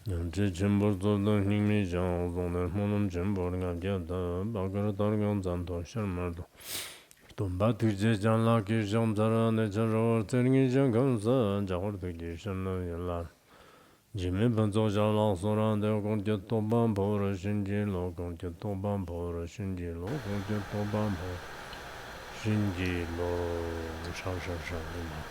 Yamche Chimbo Zodo Hingmi Jang Zoner Monum Chimbo Ngabjada Bagara Dargan Zanto Sharmardo Tumba Tuje Janla Kisham Zara Necharo Teringi Jangamsa Jahor Tuki Shana Yala Jimmy Banzo Jala Soran De Gonja Toban Pora Shinji Lo Gonja Toban Pora Shinji Lo Gonja Toban Pora Shinji Lo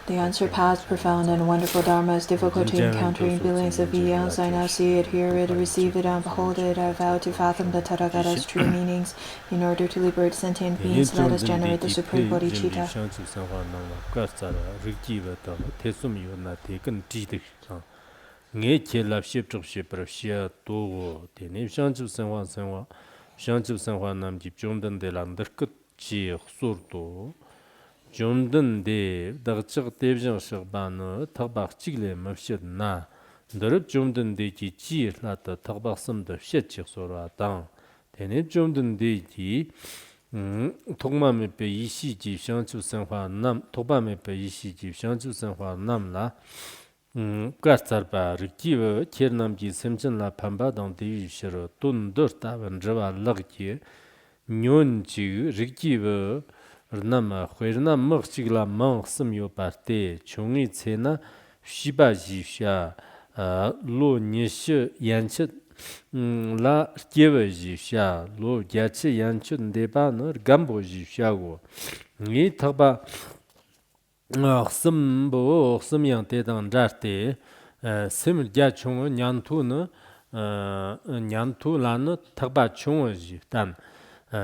The unsurpassed, profound, and wonderful Dharma is difficult to encounter in billions of eons. I now see it, hear it, receive it, and behold it. I vow to fathom the Tathagata's true meanings. In order to liberate sentient beings, let us generate the supreme bodhicitta. Jomden de dagchig devjang shigbanu tagbaq chigle mafshid na ndarib jomden de ki chi la ta tagbaq simda fshet chig sora dang tenib jomden de ki togma me pe yishi ji shangchu sanhwa nam togba me pe yishi ji shangchu sanhwa nam la qasar ba rikji we ker nam ji semchen la pamba dang de yi shiro tun dur ta wan jwa lag ji nyon ji rikji we Nama Huirna Murchigla Mang Simyo Parte, Chungi Tsena, Shiba Jisha, Lo Nishi Yanchit, La Kieva Jisha, Lo Gachi Yanchit Debaner, Gambo Jishago. Ni Taba Simbo, Simyan Tedan Jarte, Sim Gachung, Nyantuna, Nyantu Lana, Taba Chung Jitan.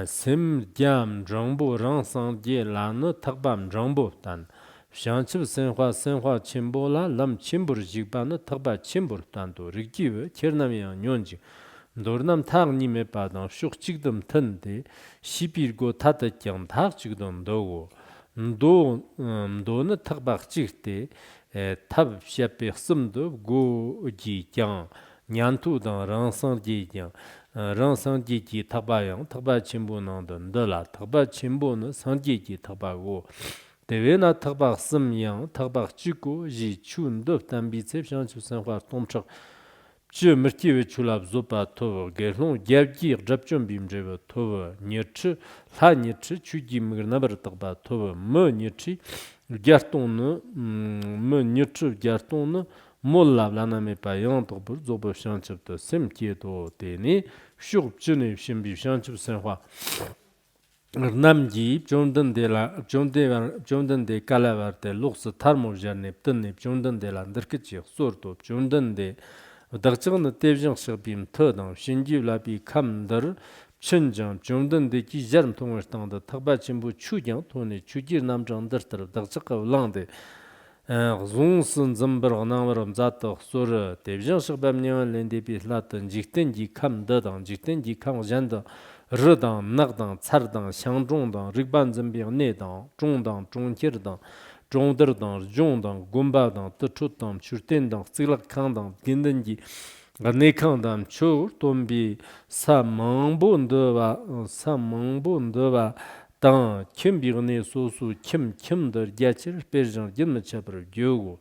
Sim Diam Jangbo Rangsang Die Lana Tagbam Jangbo Dan Shanchib Senhua Chimbo La Lam Chimbur Jigbana Tagba Chimbur Tanto Rigive Kernamian Nyonji Dornam Tag Nime Padan Shuk Chigdam Tende Shipirgo Tata Kyang Tag Chigdam Dogo Dona Tagbak Chigte Tab Shape Simdo Go Ji Kyang Nyantu Dan Rangsang Die Kyang Rangsang Ji Tabayang, Taba Chimbo Nandan, Dela, Taba Chimbo, Sanji Tabago. Devena Tabak Simyang, Tabak Chico, Ji Chun Dub Tambice, Shanchu Sanhua Tomchak, Chu Mertive Chulab Zopa Tover, Gerlon, Gavgir, Japchum Bimjeva Tover, Nirchi, La Nirchi, Chugi Mgrnaber Taba Tover, Me Nirchi, Garton, Me Nirchi, Garton, Molla Laname Payan, Tobur, Zobo Shanchip to Simkieto Tene, Shuk Chune Shimbi Shanchip Senhua. Namji, Jondan de la Jondan de Calavarte, Lux Tarmo Janep, Tunip, Jondan de la Dirkichi, Sorto, Jondan de Dachon the Devjan Shabim Turdam, Shinji Labi Kamdar, Chinjam, Jondan de Gijarm Tomerstan, the Tabachimbu Chujan, Tony, Chujir Namjan Dirter, Dachaka Lande. Zunsun Zimber Namaram Zato Sur, Devjan Shabamian Lendebi Latin, Jiktenji Kam Dadan, Jiktenji Kam Janda, Redan, Nagdan, Tsardan, Xiangzhongdan, Rigban Zimbian Nedan, Zhongdan, Zhongkirdan, Zhongderdan, Zhongdan, Gumbadan, Tuchutan, Churtendan, Zilak Kandan, Gindenji, Nekandan, Chur, Tombi, Samangbundeva, Dan kim birine sosu kimdir geçir berjan gilme çapır gögu.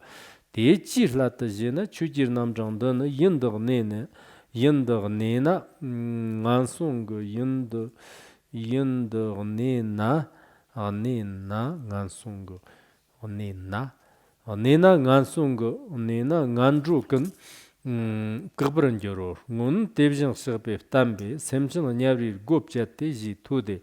Değçir latta jena çujir namjandını yındığı nena ngansung yındığı nena anena ngansung nena ngansung nena nganjukın kıbrın görür. Ngun devjan şıbıp tambi semcin nyavri gopçatte ji tude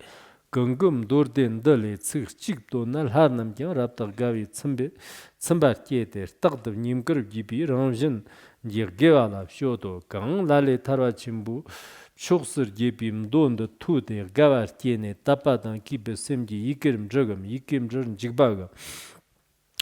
Gungum Dorden Dele Tsig Chigdo Nal Harnam Gyang Rapta Gavi Tsimbar Kieter Tagdav Nimgur Gibi Ranjin Jirgevala Shodo Gang Lale Tarwa Chimbu Choksur Gibi Mdonda Tude Gavar Tiene Tapadan Kibe Semgi Yikirim Jagam Yikim Jern Jigbaga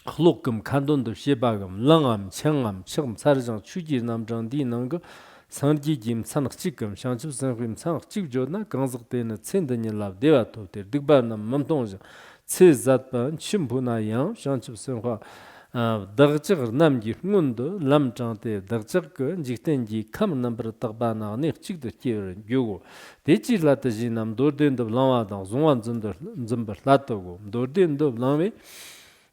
Hlokam Kandonda Shebagam Langam Changam Chagam Sarjang Chujir Namjang Di Nanga Sanji Jim Sanak Chikam, Shanchip Sanhim Sanak Chikjodna, Ganzak Dena, Tsendany Lab, Devato, Digbarnam, Mamtonja, Tsizatban, Chimpuna Yang, Shanchip Sanhua, Dagchak Namji Mundo, Lam Chante, Dagchak, Jiktenji, Kam number Tagbana, Nek Chik the Kir, Yogo. Dechi Latajinam, Dorden of Lama, Zwan Zimber Latogo, Dorden of Lame.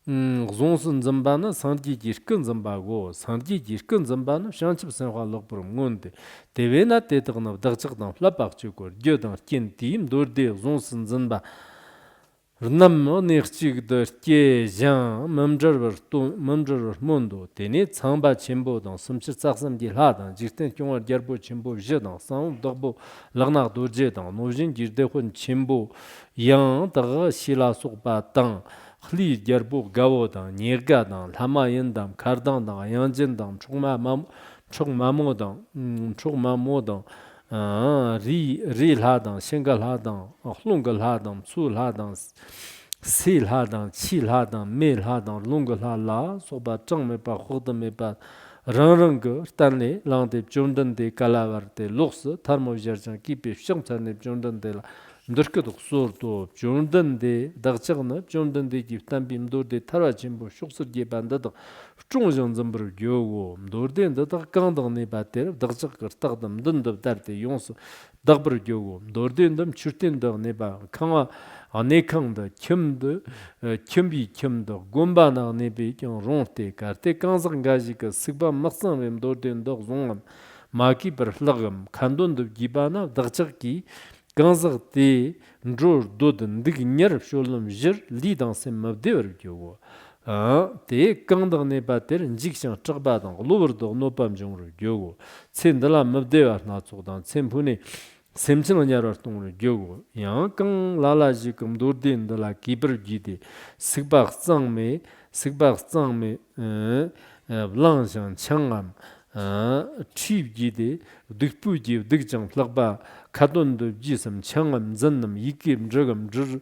zonsun zambana sanji jirkin zambago sanji jirkin zambana shanchib sanwa lokbur ngonde devena tetagna dagchigdan flapaq chukor gyodan kin tim dorde zonsun zamba Nam nirchig de ke jan mamjar mondo teni tsangba chimbo dan sumchir tsaksam di la dan jirten kyongwar gyarbo chimbo je dan sang dagbo lagnak dorje dan nojin girde khun chimbo yang daga shila sokba dan khli gyarbo gawo dan nyerga dan lama yin dan kardan dan yangjin dan chokma mo dan ri ladang, shenga ladang, lunga ladang, tsu ladang, si ladang, chi ladang, me ladang, lunga ladang, soba chang me pa, khogda me pa, rang ge, stanle, lang de jondan de kalawar de loks, tharmo jarjang kipi shang charne jondan de la, ndurkaduk sur to, jondan de, dagchagna, jondan de jif tambi mdur de tarwa chimbo, shuksir ge bandadak, 중정 점부를 교고 노르덴다 강당네 바테 덕적 거딱담 든더 달때 용수 덕부를 교고 노르덴담 출텐다 네바 강화 아네강다 켬도 켬비 켬도 곰바나 네비 경 롱테 카테 강상 가지가 습바 막상 노르덴다 종암 마키 버hlagam 칸돈도 기바나 덕적기 강석티 njor dodin dig nyar sholum jir li dans sem mabdever gyogo te kangdag ne bater njikshang chagba dang lobar dog nopam jongro gyogo tsen dala mabdever na tsogdan tsen pune semchin nyar tongro gyogo yang kang lala ji kum dordin dala kiber gide sigbak zangme blang jang changam chib gide dikpu ji dikjang plagba kadondo jisam changam zannam yikim jagam jir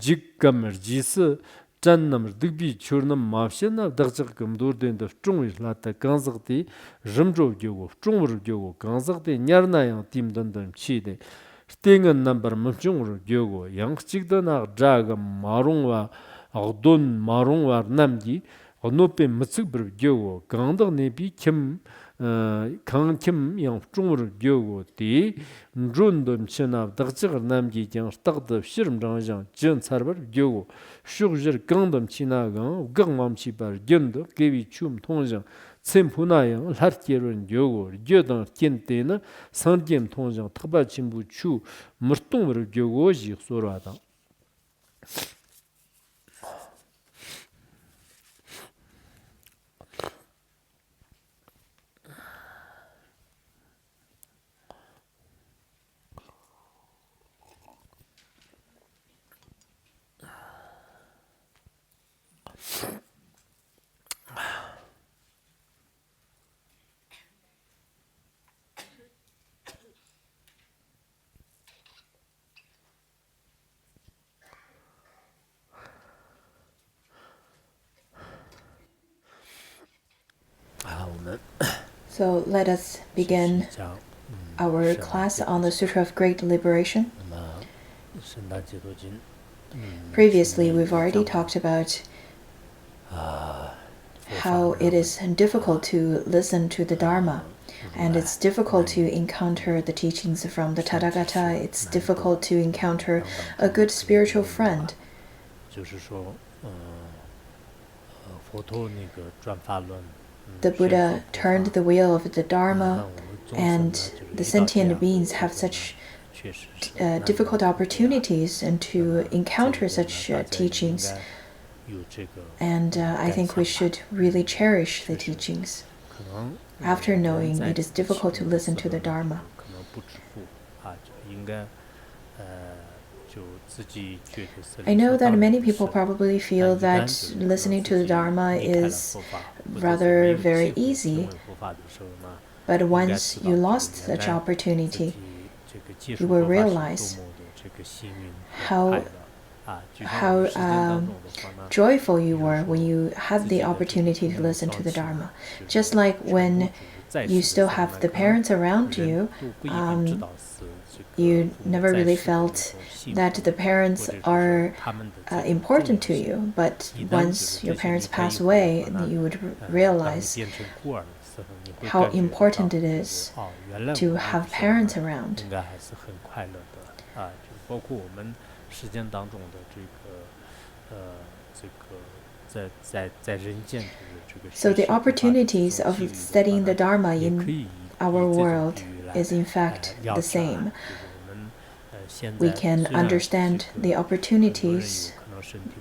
jikkamar jisi channam dikbi churnam mafshena dagchak kamdorden da chungwi lata kanzakti rimjo gyogo chungwar gyogo kanzakti nyarna yang tim dandam chide stengan nambar mchungwar gyogo yang chigdana jagam marungwa agdon marungwa namgi nope mtsukbar gyogo gangdag nebi kim 강킴 양 중으로 교고 디 존돔 치나 덕지가 남기 장 딱더 시름 장장 전 사르버 교고 슈그저 강돔 치나가 강맘치 바 견도 개비 춤 통장 셈푸나양 라르티런 교고 교던 켄테나 산겜 통장 특바 친부 추 머똥으로 교고 지 소라다 So let us begin our class on the Sutra of Great Liberation. Previously, we've already talked about how it is difficult to listen to the Dharma, and it's difficult to encounter the teachings from the Tathagata. It's difficult to encounter a good spiritual friend. The Buddha turned the wheel of the Dharma, and the sentient beings have such difficult opportunities and to encounter such teachings. And I think we should really cherish the teachings after knowing it is difficult to listen to the Dharma. I know that many people probably feel that listening to the Dharma is rather very easy, but once you lost such opportunity, you will realize how joyful you were when you had the opportunity to listen to the Dharma. Just like when you still have the parents around you, you never really felt that the parents are important to you, but once your parents pass away, you would realize how important it is to have parents around. So the opportunities of studying the Dharma in our world is in fact the same. We can understand the opportunities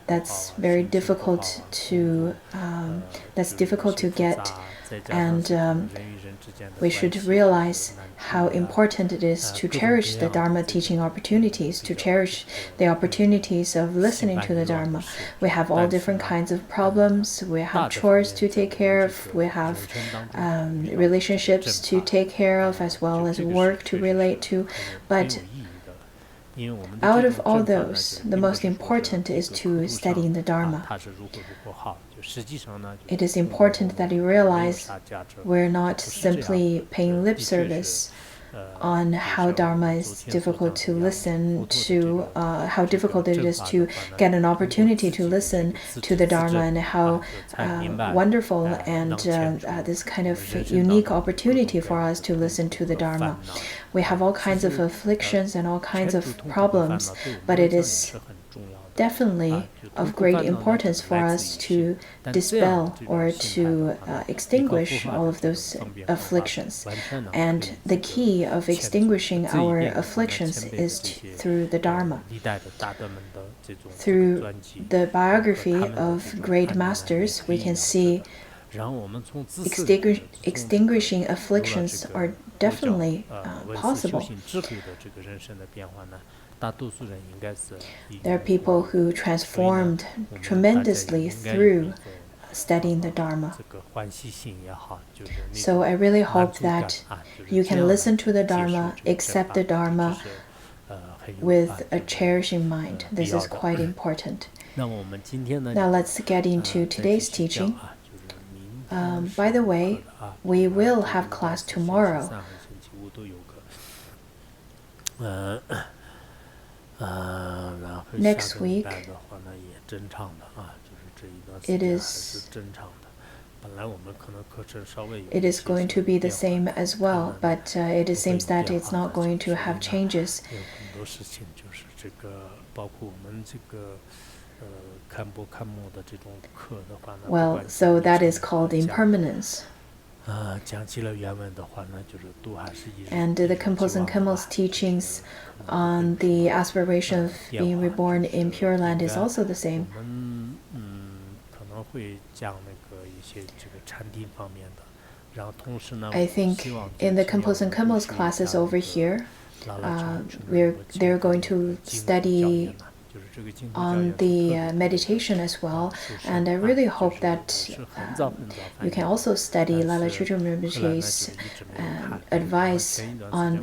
that's very difficult to get, and we should realize how important it is to cherish the Dharma teaching opportunities, to cherish the opportunities of listening to the Dharma. We have all different kinds of problems, we have chores to take care of, we have relationships to take care of, as well as work to relate to, but out of all those, the most important is to study the Dharma. It is important that you realize we're not simply paying lip service on how Dharma is difficult to listen to, how difficult it is to get an opportunity to listen to the Dharma, and how wonderful and this kind of unique opportunity for us to listen to the Dharma. We have all kinds of afflictions and all kinds of problems, but it is definitely of great importance for us to dispel or to extinguish all of those afflictions. And the key of extinguishing our afflictions is through the Dharma. Through the biography of great masters, we can see extinguishing afflictions are definitely possible. There are people who transformed tremendously through studying the Dharma. So I really hope that you can listen to the Dharma, accept the Dharma with a cherishing mind. This is quite important. Now let's get into today's teaching. By the way, we will have class tomorrow. Next week, it is going to be the same as well, but it seems that it's not going to have changes. Well, so that is called impermanence. And the Khenpo and Khenpo's teachings on the aspiration of being reborn in Pure Land is also the same. I think in the Khenpo and Khenpo's classes over here, they're going to study on the meditation as well, and I really hope that you can also study Lala Chögyam Rinpoche's advice on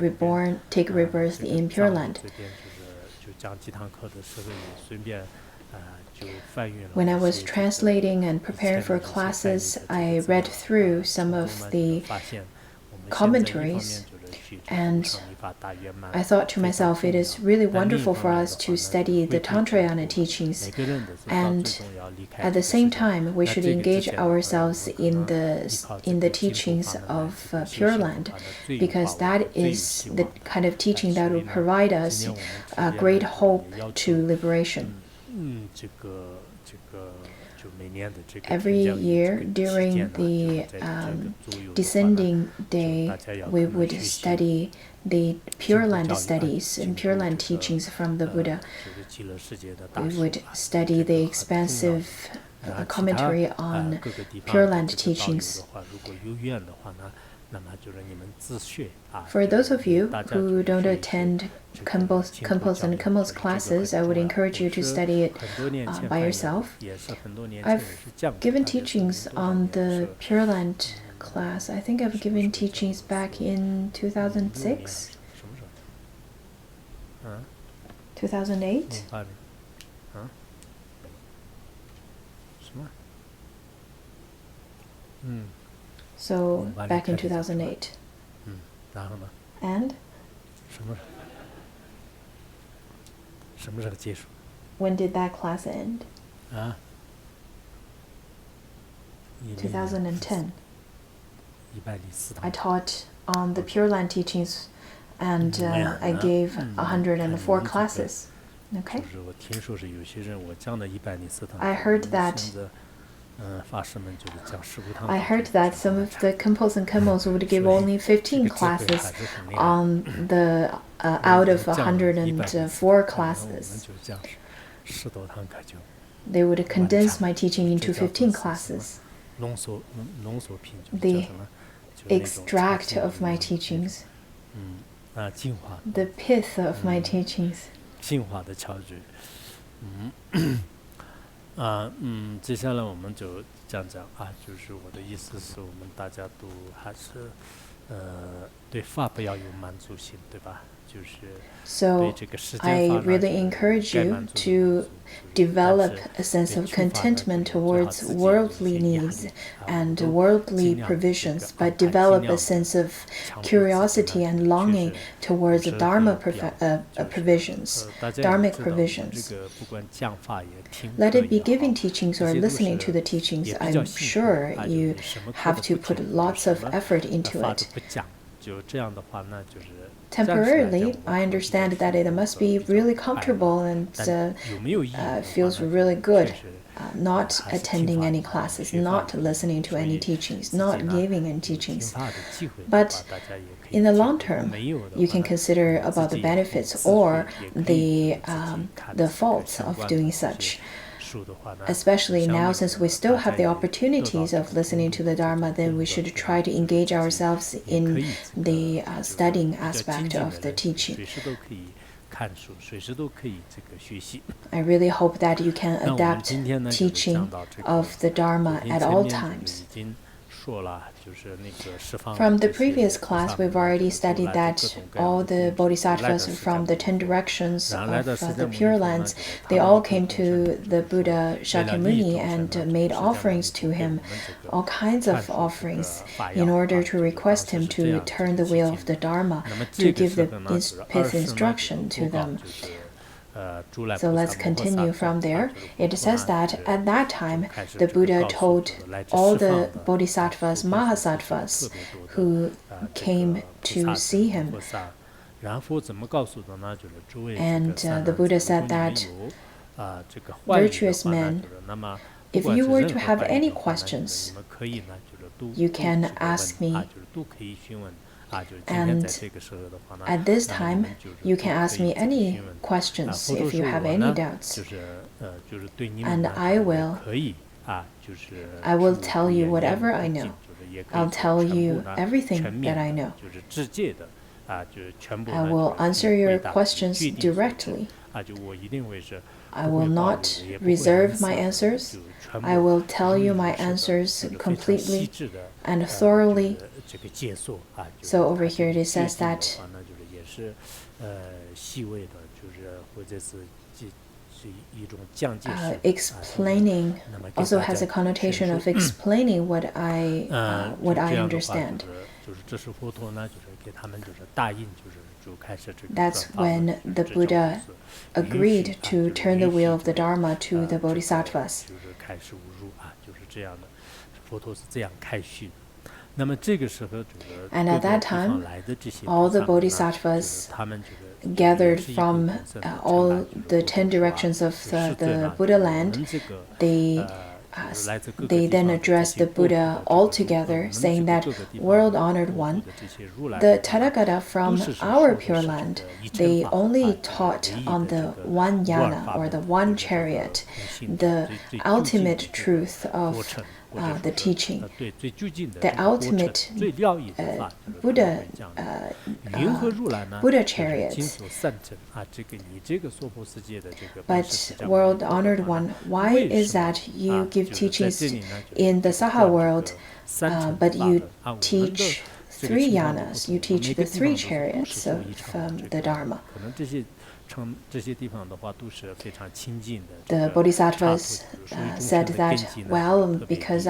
take rebirth in Pure Land. When I was translating and preparing for classes, I read through some of the commentaries, and I thought to myself, it is really wonderful for us to study the Tantrayana teachings, and at the same time we should engage ourselves in the teachings of Pure Land, because that is the kind of teaching that will provide us a great hope to liberation. Every year during the descending day, we would study the Pure Land studies and Pure Land teachings from the Buddha. We would study the expansive commentary on Pure Land teachings. For those of you who don't attend Khenpo and Khenpo's classes, I would encourage you to study it by yourself. I've given teachings on the Pure Land class. I think I've given teachings back in 2006? 2008? So, back in 2008. And? When did that class end? 2010. I taught on the Pure Land teachings, and I gave 104 classes Okay. 就是我听说是有些人我讲的100年4堂， I heard that 现在法师们就是讲15堂。 I heard that some of the Khenpos and Khenpos would give only 15 classes on the out of 104 classes. They would condense my teaching into 15 classes. The extract of my teachings, the pith of my teachings. 进化的巧具。接下来我们就讲讲就是我的意思是我们大家都还是对法不要有满足心，对吧？ So I really encourage you to develop a sense of contentment towards worldly needs and worldly provisions, but develop a sense of curiosity and longing towards Dharma provisions, Dharmic provisions. Let it be giving teachings or listening to the teachings. I'm sure you have to put lots of effort into it. Temporarily, I understand that it must be really comfortable and feels really good not attending any classes, not listening to any teachings, not giving any teachings. But in the long term, you can consider about the benefits or the faults of doing such. Especially now, since we still have the opportunities of listening to the Dharma, then we should try to engage ourselves in the studying aspect of the teaching. I really hope that you can adapt teaching of the Dharma at all times. From the previous class, we've already studied that all the bodhisattvas from the 10 directions of the Pure Lands, they all came to the Buddha Shakyamuni and made offerings to him, all kinds of offerings, in order to request him to turn the wheel of the Dharma, to give the pith instruction to them. So let's continue from there. It says that at that time, the Buddha told all the bodhisattvas, mahasattvas, who came to see him. And the Buddha said that virtuous men, if you were to have any questions, you can ask me. And at this time, you can ask me any questions if you have any doubts. And I will tell you whatever I know. I'll tell you everything that I know. I will answer your questions directly. I will not reserve my answers. I will tell you my answers completely and thoroughly. So over here it says that explaining also has a connotation of explaining what I understand. That's when the Buddha agreed to turn the wheel of the Dharma to the bodhisattvas. And at that time, all the bodhisattvas gathered from all the 10 directions of the Buddha land, they then addressed the Buddha all together, saying that, world-honored one, the Tathagata from our Pure Land, they only taught on the one yana, or the one chariot, the ultimate truth of the teaching, the ultimate Buddha chariots. But world-honored one, why is that you give teachings in the Saha world, but you teach 3 yanas, you teach the 3 chariots of the Dharma? The bodhisattvas said that, well, because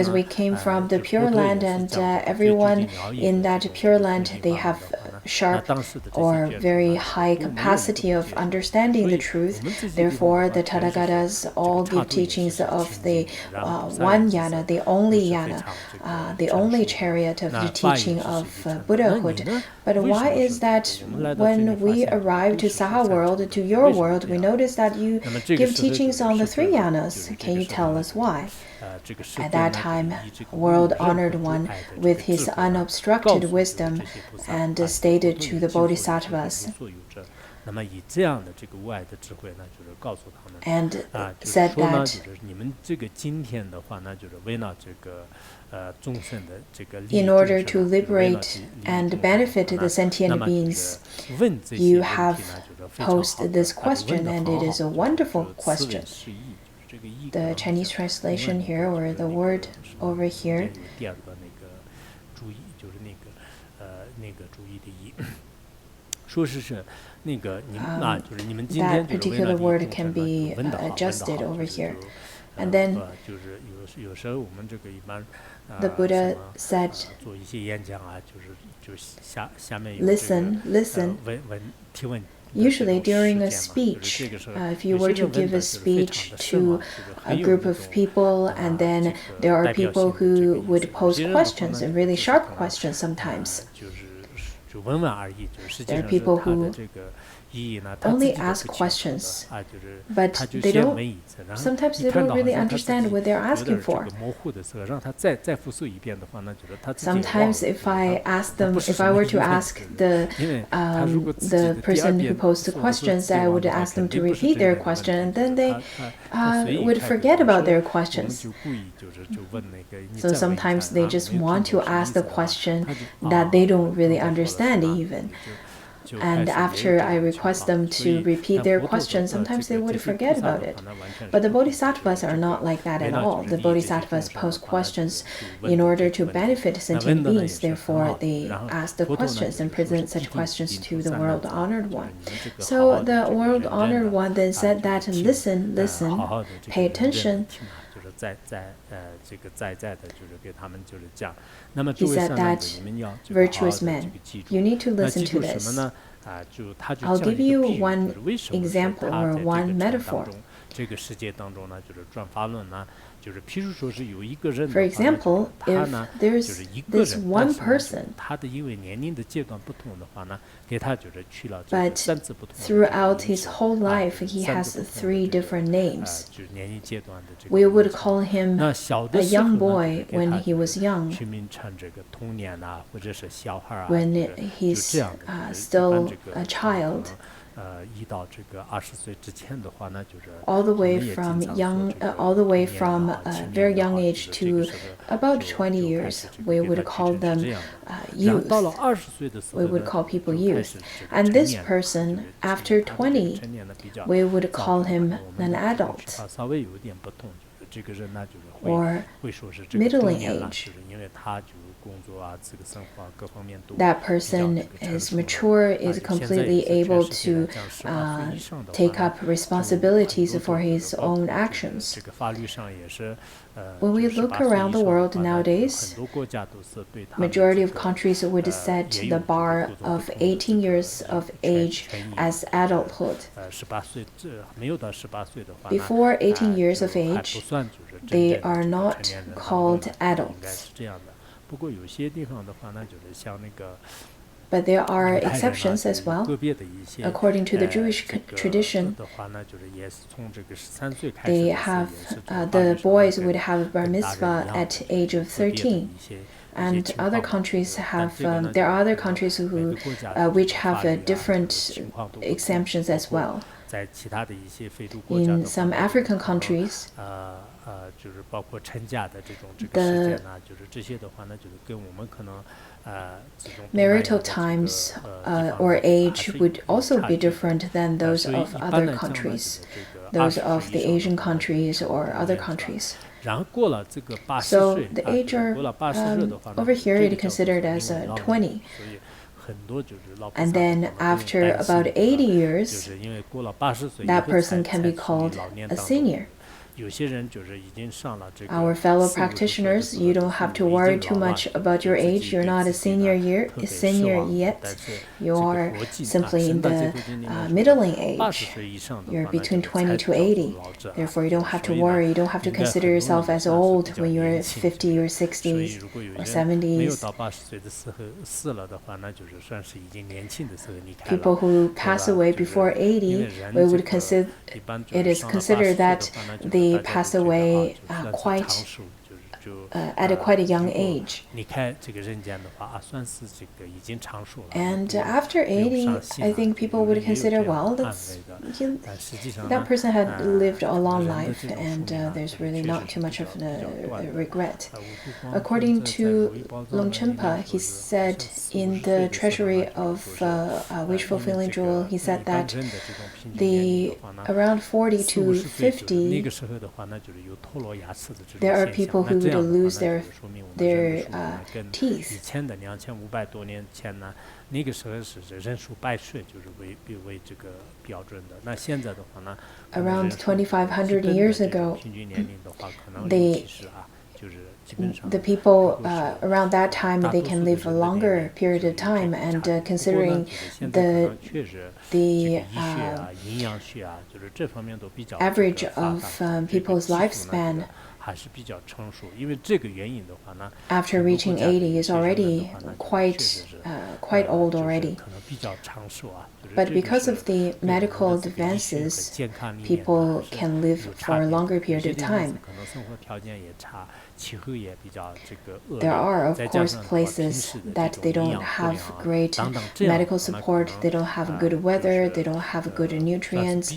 we came from the Pure Land and everyone in that Pure Land, they have sharp or very high capacity of understanding the truth. Therefore, the Tathagatas all give teachings of the one yana, the only yana, the only chariot of the teaching of Buddhahood. But why is that when we arrive to Saha world, to your world, we notice that you give teachings on the three yanas? Can you tell us why? At that time, world-honored one, with his unobstructed wisdom, and stated to the bodhisattvas, and said that in order to liberate and benefit the sentient beings, you have posed this question, and it is a wonderful question. The Chinese translation here, or the word over here, that particular word can be adjusted over here. And then the Buddha said, listen, listen. Usually during a speech, if you were to give a speech to a group of people, and then there are people who would pose questions, and really sharp questions sometimes. There are people who only ask questions, but sometimes they don't really understand what they're asking for. Sometimes if I were to ask the person who posed the questions, I would ask them to repeat their question, and then they would forget about their questions. So sometimes they just want to ask the question that they don't really understand even. And after I request them to repeat their question, sometimes they would forget about it. But the bodhisattvas are not like that at all. The bodhisattvas pose questions in order to benefit sentient beings. Therefore, they ask the questions and present such questions to the world-honored one. So the world-honored one then said that, listen, listen, pay attention. He said that, virtuous men, you need to listen to this. I'll give you one example or one metaphor. For example, if there's this one person, but throughout his whole life he has 3 different names, we would call him a young boy when he was young, when he's still a child, all the way from a very young age to about 20 years, we would call them youth. We would call people youth. And this person, after 20, we would call him an adult or middling age. That person is mature, is completely able to take up responsibilities for his own actions. When we look around the world nowadays, majority of countries would set the bar of 18 years of age as adulthood. Before 18 years of age, they are not called adults. But there are exceptions as well. According to the Jewish tradition, they have the boys would have bar mitzvah at age of 13. And other countries have there are other countries who which have different exemptions as well. In some African countries, the marital times or age would also be different than those of other countries, those of the Asian countries or other countries. So the age over here is considered as 20. And then after about 80 years, that person can be called a senior. Our fellow practitioners, you don't have to worry too much about your age. You're not a senior yet. You are simply in the middling age. You're between 20 to 80. Therefore, you don't have to worry. You don't have to consider yourself as old when you're 50 or 60s or 70s. People who pass away before 80, we would consider it is considered that they pass away at quite a young age. And after 80, I think people would consider, well, that person had lived a long life, and there's really not too much of a regret. According to Longchenpa, he said in the treasury of Wish Fulfilling Jewel, he said that around 40 to 50, there are people who would lose their teeth. Around 2,500 years ago, the people around that time, they can live a longer period of time, and considering the average of people's lifespan after reaching 80 is already quite old already. But because of the medical advances, people can live for a longer period of time. There are, of course, places that they don't have great medical support, they don't have good weather, they don't have good nutrients,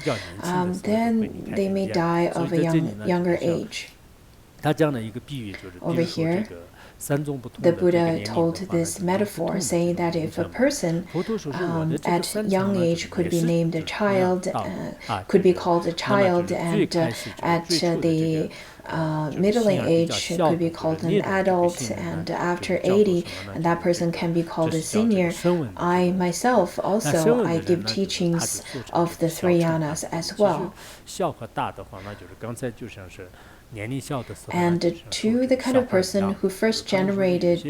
then they may die of a younger age. Over here, the Buddha told this metaphor, saying that if a person at young age could be named a child, could be called a child, and at the middling age could be called an adult, and after 80, that person can be called a senior. I myself also, I give teachings of the three yanas as well. And to the kind of person who first generated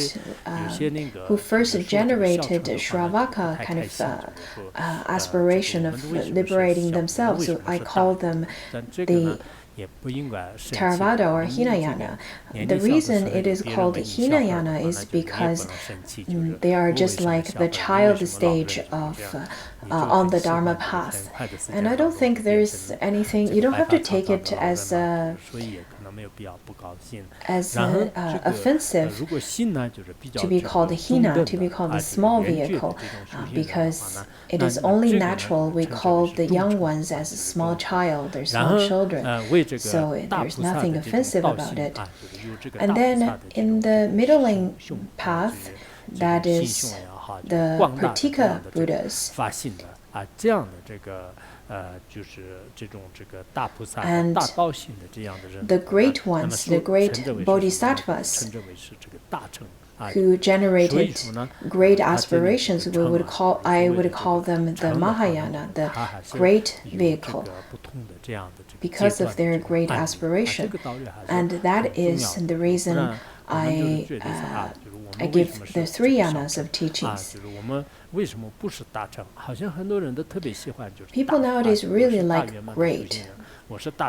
Shravaka kind of aspiration of liberating themselves, so I call them the Theravada or Hinayana. The reason it is called Hinayana is because they are just like the child stage of on the Dharma path. And I don't think there's anything, you don't have to take it as offensive to be called a hina, to be called a small vehicle, because it is only natural we call the young ones as a small child or small children, so there's nothing offensive about it. And then in the middling path, that is the Pratika Buddhas. And the great ones, the great bodhisattvas, who generated great aspirations, I would call them the Mahayana, the great vehicle, because of their great aspiration. And that is the reason I give the three yanas of teachings. People nowadays really like great.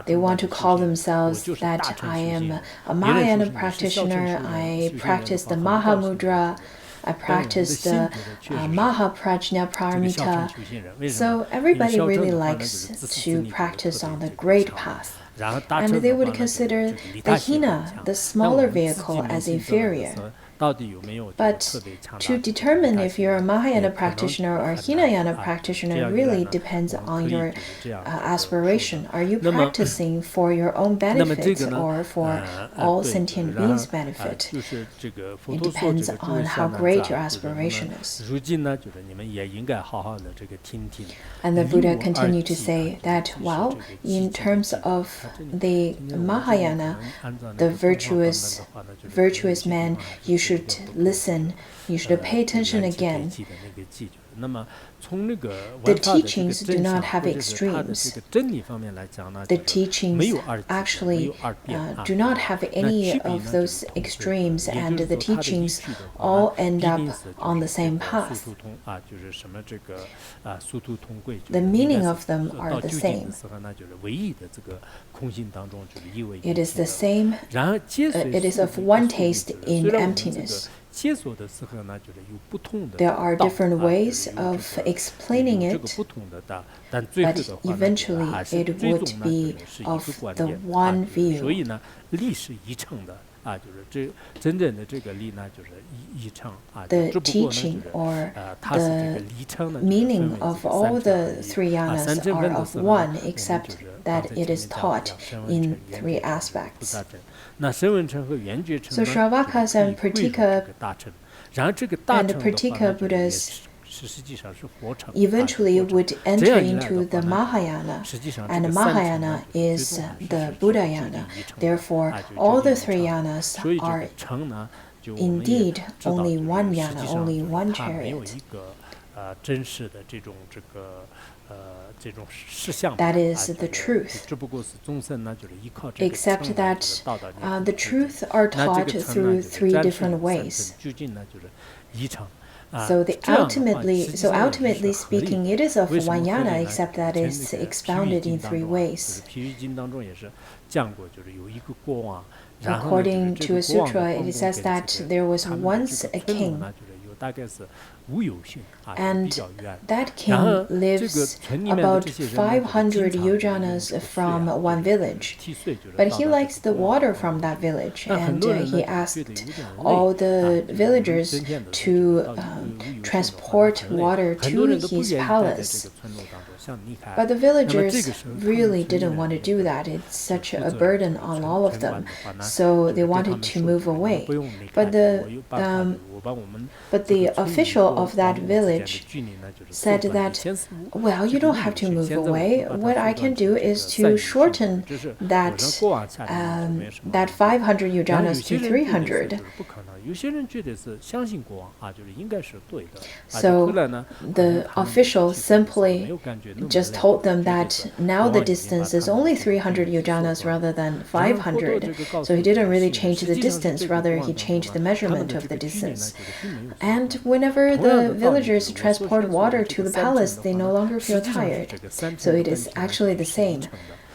They want to call themselves that I am a Mahayana practitioner, I practice the Mahamudra, I practice the Mahaprajna Paramita. So everybody really likes to practice on the great path. And they would consider the hina, the smaller vehicle, as inferior. But to determine if you're a Mahayana practitioner or a Hinayana practitioner really depends on your aspiration. Are you practicing for your own benefit or for all sentient beings' benefit? It depends on how great your aspiration is. And the Buddha continued to say that, well, in terms of the Mahayana, the virtuous man, you should listen, you should pay attention again. 那么从那个 The teachings do not have extremes. The teachings actually do not have any of those extremes, and the teachings all end up on the same path. The meaning of them are the same. It is the same. It is of one taste in emptiness. There are different ways of explaining it, but eventually it would be of the one view. The teaching or the meaning of all the three yanas are of one, except that it is taught in three aspects. So Shravakas and Pratika Buddhas eventually would enter into the Mahayana, and Mahayana is the Buddhayana. Therefore, all the three yanas are indeed only one yana, only one chariot. That is the truth. Except that the truth are taught through three different ways. So ultimately speaking, it is of one yana, except that it's expounded in three ways. According to a sutra, it says that there was once a king, and that king lives about 500 yojanas from one village. But he likes the water from that village, and he asked all the villagers to transport water to his palace. But the villagers really didn't want to do that. It's such a burden on all of them. So they wanted to move away. But the official of that village said that, well, you don't have to move away. What I can do is to shorten that 500 yojanas to 300. So the official simply just told them that now the distance is only 300 yojanas rather than 500. So he didn't really change the distance, rather he changed the measurement of the distance. And whenever the villagers transport water to the palace, they no longer feel tired. So it is actually the same.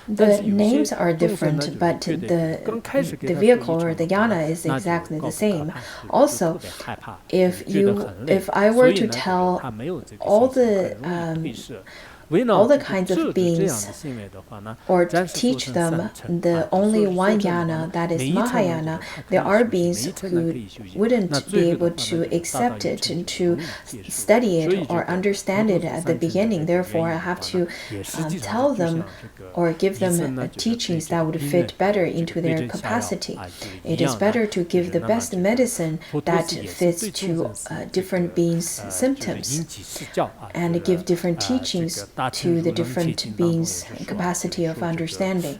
The names are different, but the vehicle or the yana is exactly the same. Also, if I were to tell all the kinds of beings, or teach them the only one yana, that is Mahayana, there are beings who wouldn't be able to accept it and to study it or understand it at the beginning. Therefore, I have to tell them or give them teachings that would fit better into their capacity. It is better to give the best medicine that fits to different beings' symptoms and give different teachings to the different beings' capacity of understanding.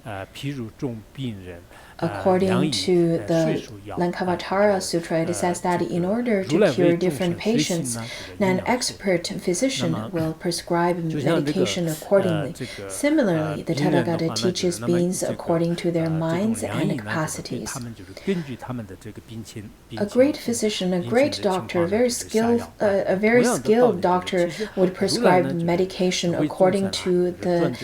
According to the Lankavatara Sutra, it says that in order to cure different patients, an expert physician will prescribe medication accordingly. Similarly, the Tathagata teaches beings according to their minds and capacities. A great physician, a great doctor, a very skilled doctor would prescribe medication according to the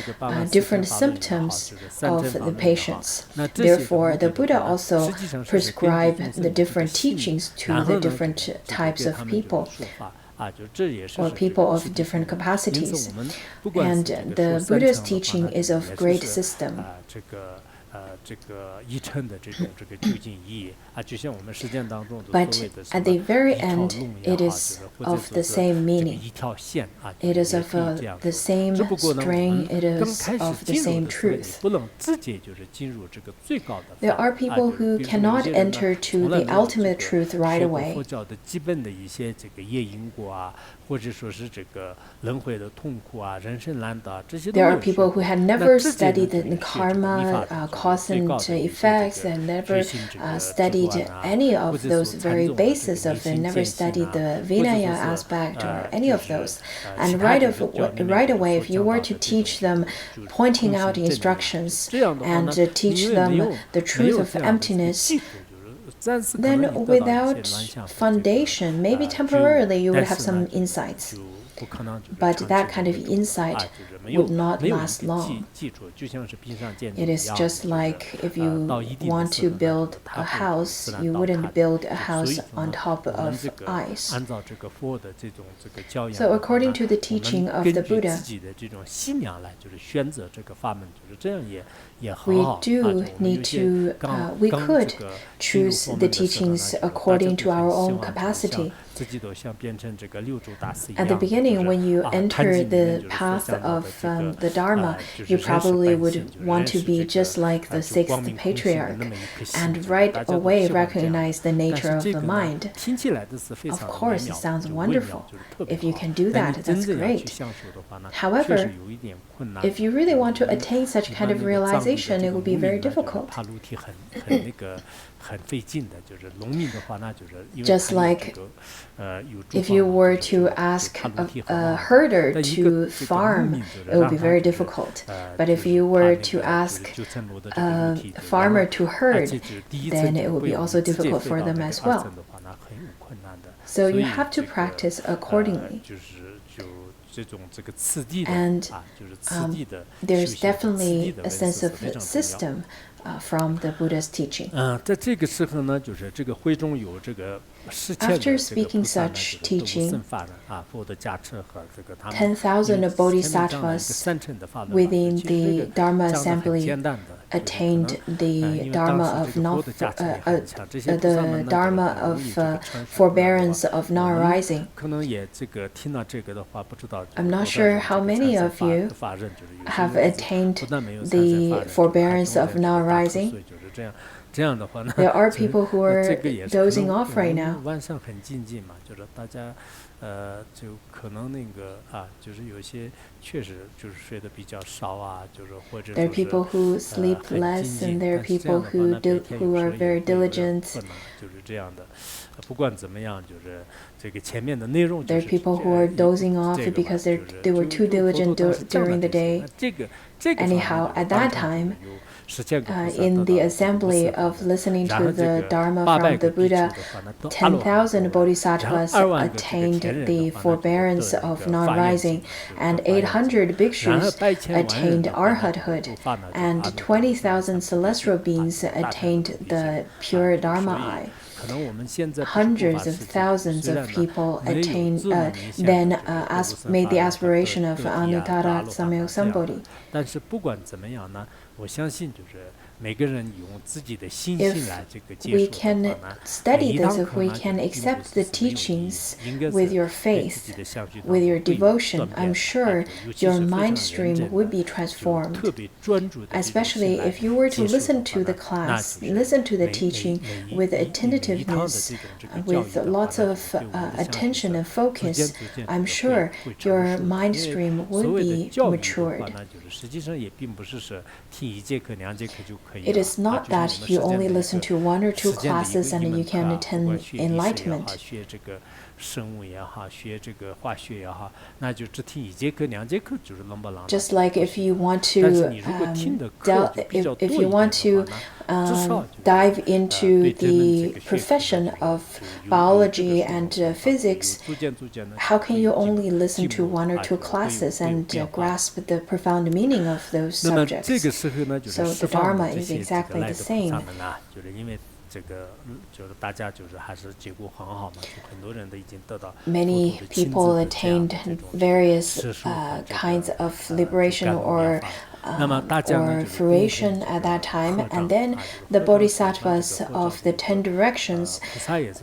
different symptoms of the patients. Therefore, the Buddha also prescribed the different teachings to the different types of people, or people of different capacities. And the Buddha's teaching is of great system. But at the very end, it is of the same meaning. It is of the same string, it is of the same truth. There are people who cannot enter to the ultimate truth right away. There are people who had never studied the karma, cause and effects, and never studied any of those very basis of it, never studied the Vinaya aspect or any of those. And right away, if you were to teach them pointing out instructions and teach them the truth of emptiness, then without foundation, maybe temporarily you would have some insights. But that kind of insight would not last long. It is just like if you want to build a house, you wouldn't build a house on top of ice. So according to the teaching of the Buddha, we could choose the teachings according to our own capacity. At the beginning, when you enter the path of the Dharma, you probably would want to be just like the sixth patriarch and right away recognize the nature of the mind. Of course, it sounds wonderful. If you can do that, that's great. However, if you really want to attain such kind of realization, it will be very difficult. Just like if you were to ask a herder to farm, it would be very difficult. But if you were to ask a farmer to herd, then it would be also difficult for them as well. So you have to practice accordingly. And there's definitely a sense of system from the Buddha's teaching. After speaking such teaching, 10,000 bodhisattvas within the Dharma assembly attained the Dharma of forbearance of non-arising. I'm not sure how many of you have attained the forbearance of non-arising. There are people who are dozing off right now. There are people who sleep less, and there are people who are very diligent. There are people who are dozing off because they were too diligent during the day. Anyhow, at that time, in the assembly of listening to the Dharma from the Buddha, 10,000 bodhisattvas attained the forbearance of non-rising, and 800 bhikshus attained arhathood, and 20,000 celestial beings attained the pure Dharma eye. Hundreds of thousands of people attained, then made the aspiration of Anuttara Samyo Sambodhi. If we can study this, if we can accept the teachings with your faith, with your devotion, I'm sure your mind stream would be transformed. Especially if you were to listen to the class, listen to the teaching with attentiveness, with lots of attention and focus, I'm sure your mind stream would be matured. It is not that you only listen to one or two classes and you can attain enlightenment. Just like if you want to dive into the profession of biology and physics, how can you only listen to one or two classes and grasp the profound meaning of those subjects? So the Dharma is exactly the same. Many people attained various kinds of liberation or fruition at that time, and then the bodhisattvas of the 10 directions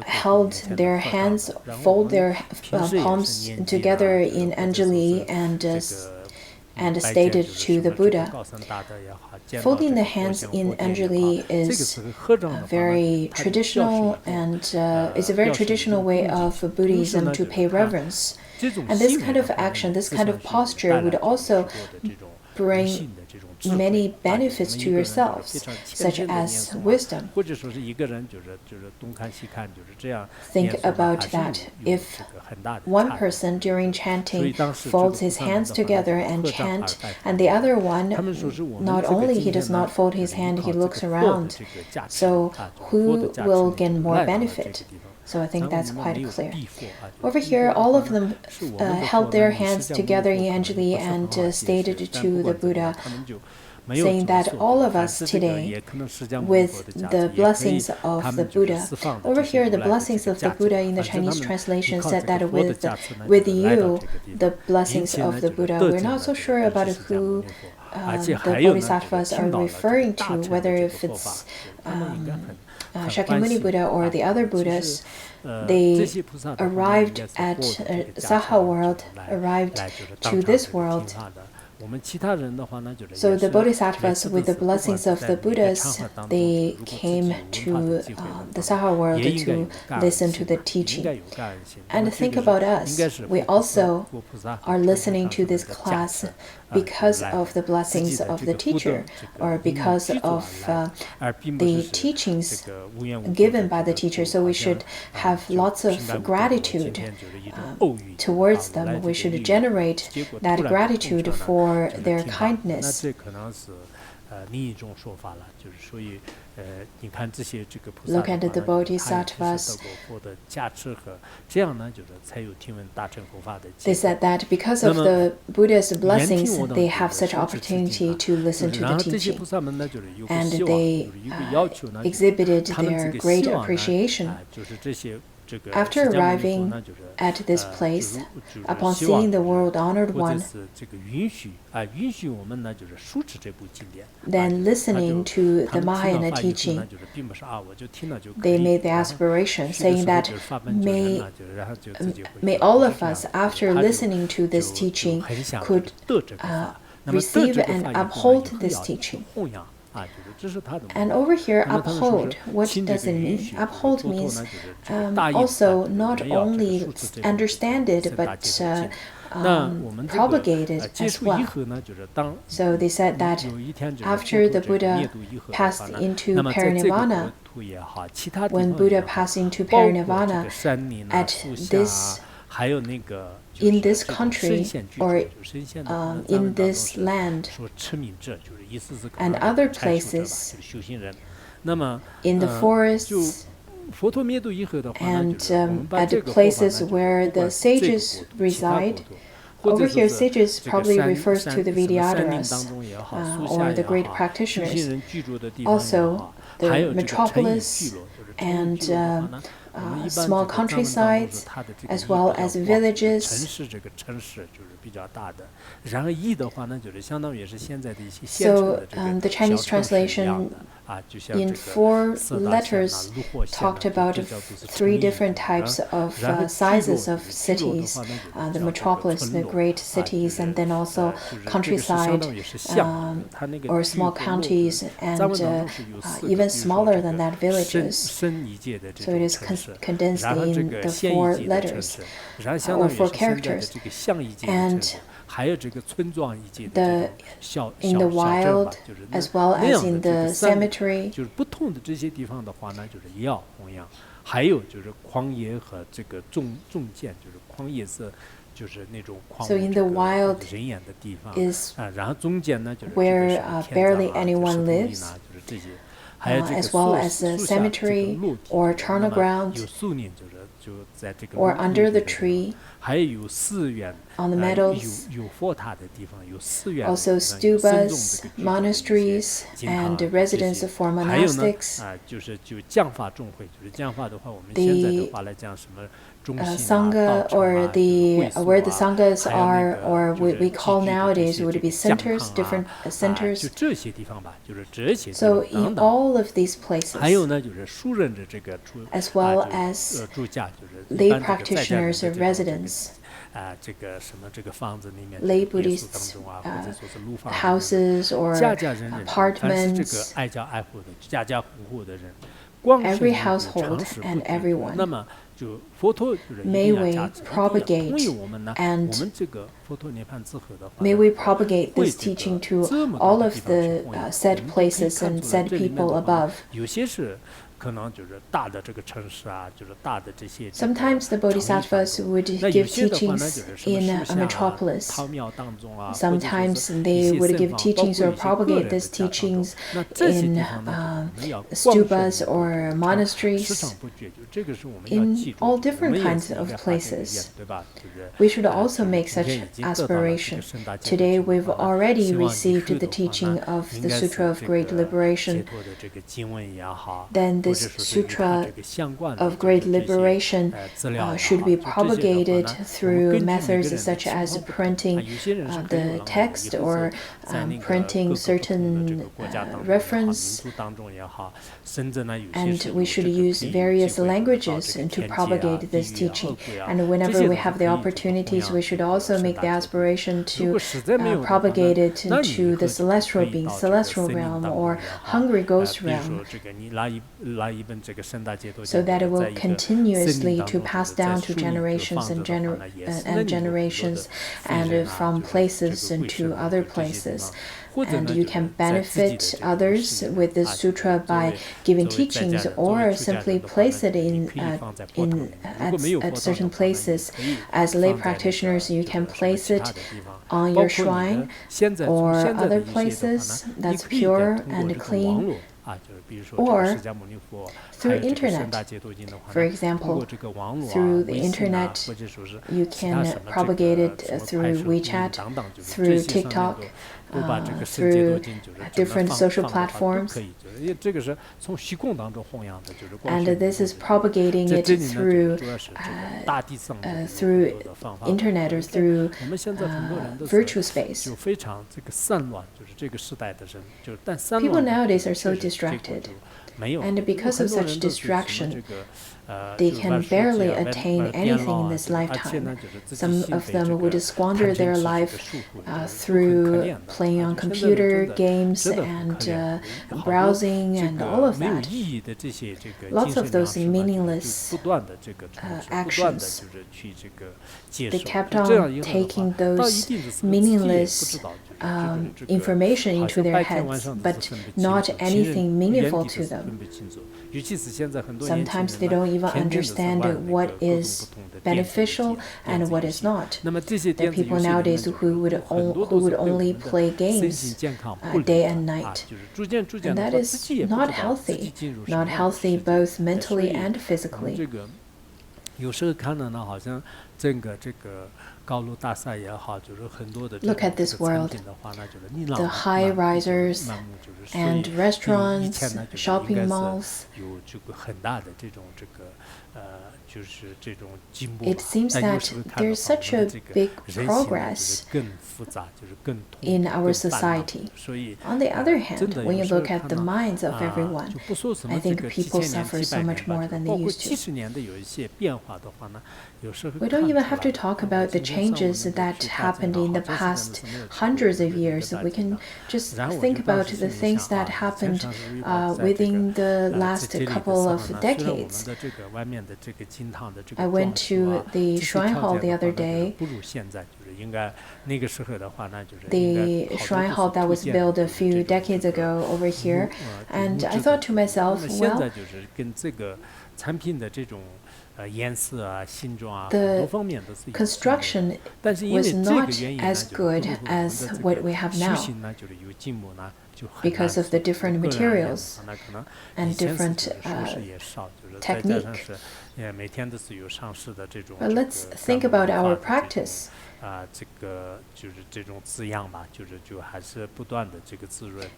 held their hands, fold their palms together in Anjali and stated to the Buddha. Folding the hands in Anjali is very traditional, and is a very traditional way of Buddhism to pay reverence. And this kind of action, this kind of posture would also bring many benefits to yourselves, such as wisdom. Think about that. If one person during chanting folds his hands together and chant, and the other one, not only he does not fold his hand, he looks around. So who will gain more benefit? So I think that's quite clear. Over here, all of them held their hands together in Anjali and stated to the Buddha, saying that all of us today, with the blessings of the Buddha. Over here, the blessings of the Buddha in the Chinese translation said that with you, the blessings of the Buddha. We're not so sure about who the bodhisattvas are referring to, whether if it's Shakyamuni Buddha or the other Buddhas. They arrived at Saha world, arrived to this world. So the bodhisattvas, with the blessings of the Buddhas, they came to the Saha world to listen to the teaching. And think about us. We also are listening to this class because of the blessings of the teacher, or because of the teachings given by the teacher. So we should have lots of gratitude towards them. We should generate that gratitude for their kindness. Look at the bodhisattvas. They said that because of the Buddha's blessings, they have such opportunity to listen to the teaching. And they exhibited their great appreciation. After arriving at this place, upon seeing the world-honored one, then listening to the Mahayana teaching, they made the aspiration, saying that may all of us, after listening to this teaching, could receive and uphold this teaching. And over here, uphold, what does it mean? Uphold means also not only understand it, but propagate it as well. So they said that after the Buddha passed into parinirvana, when Buddha passed into parinirvana, in this country or in this land and other places, in the forests and at places where the sages reside. Over here, sages probably refers to the Vidyadharas or the great practitioners. Also, the metropolis and small countrysides, as well as villages. So the Chinese translation in 4 letters talked about 3 different types of sizes of cities, the metropolis, the great cities, and then also countryside or small counties, and even smaller than that, villages. So it is condensed in the 4 letters or 4 characters. And in the wild, as well as in the cemetery, so in the wild is where barely anyone lives, as well as the cemetery or charnel ground, or under the tree, on the meadows, also stubas, monasteries, and residence for monastics. The Sangha, or where the Sanghas are, or what we call nowadays would be centers, different centers. So in all of these places, as well as lay practitioners or residents, lay Buddhist houses or apartments, every household and everyone. may we propagate and may we propagate this teaching to all of the said places and said people above. Sometimes the bodhisattvas would give teachings in a metropolis. Sometimes they would give teachings or propagate these teachings in stupas or monasteries, in all different kinds of places. We should also make such aspiration. Today we've already received the teaching of the Sutra of Great Liberation. Then this Sutra of Great Liberation should be propagated through methods such as printing the text or printing certain reference, and we should use various languages to propagate this teaching. And whenever we have the opportunities, we should also make the aspiration to propagate it into the celestial being, celestial realm, or hungry ghost realm, so that it will continuously to pass down to generations and generations, and from places into other places. And you can benefit others with this sutra by giving teachings, or simply place it at certain places. As lay practitioners, you can place it on your shrine or other places that's pure and clean, or through internet. For example, through the internet, you can propagate it through WeChat, through TikTok, through different social platforms. And this is propagating it through internet or through virtual space. People nowadays are so distracted, and because of such distraction, they can barely attain anything in this lifetime. Some of them would squander their life through playing on computer games and browsing and all of that. Lots of those meaningless actions. They kept on taking those meaningless information into their heads, but not anything meaningful to them. Sometimes they don't even understand what is beneficial and what is not. There are people nowadays who would only play games day and night. And that is not healthy both mentally and physically. Look at this world. The high risers and restaurants, shopping malls. It seems that there's such a big progress in our society. On the other hand, when you look at the minds of everyone, I think people suffer so much more than they used to. We don't even have to talk about the changes that happened in the past hundreds of years. We can just think about the things that happened within the last couple of decades. I went to the shrine hall the other day. The shrine hall that was built a few decades ago over here, and I thought to myself, well, the construction was not as good as what we have now, because of the different materials and different technique. But let's think about our practice.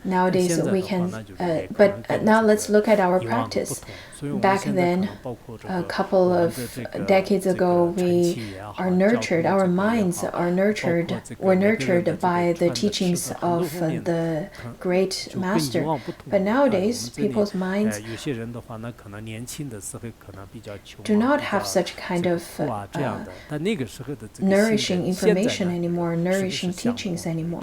Nowadays we can, but now let's look at our practice. Back then, a couple of decades ago, we are nurtured, our minds were nurtured by the teachings of the great master. But nowadays, people's minds do not have such kind of nourishing information anymore, nourishing teachings anymore.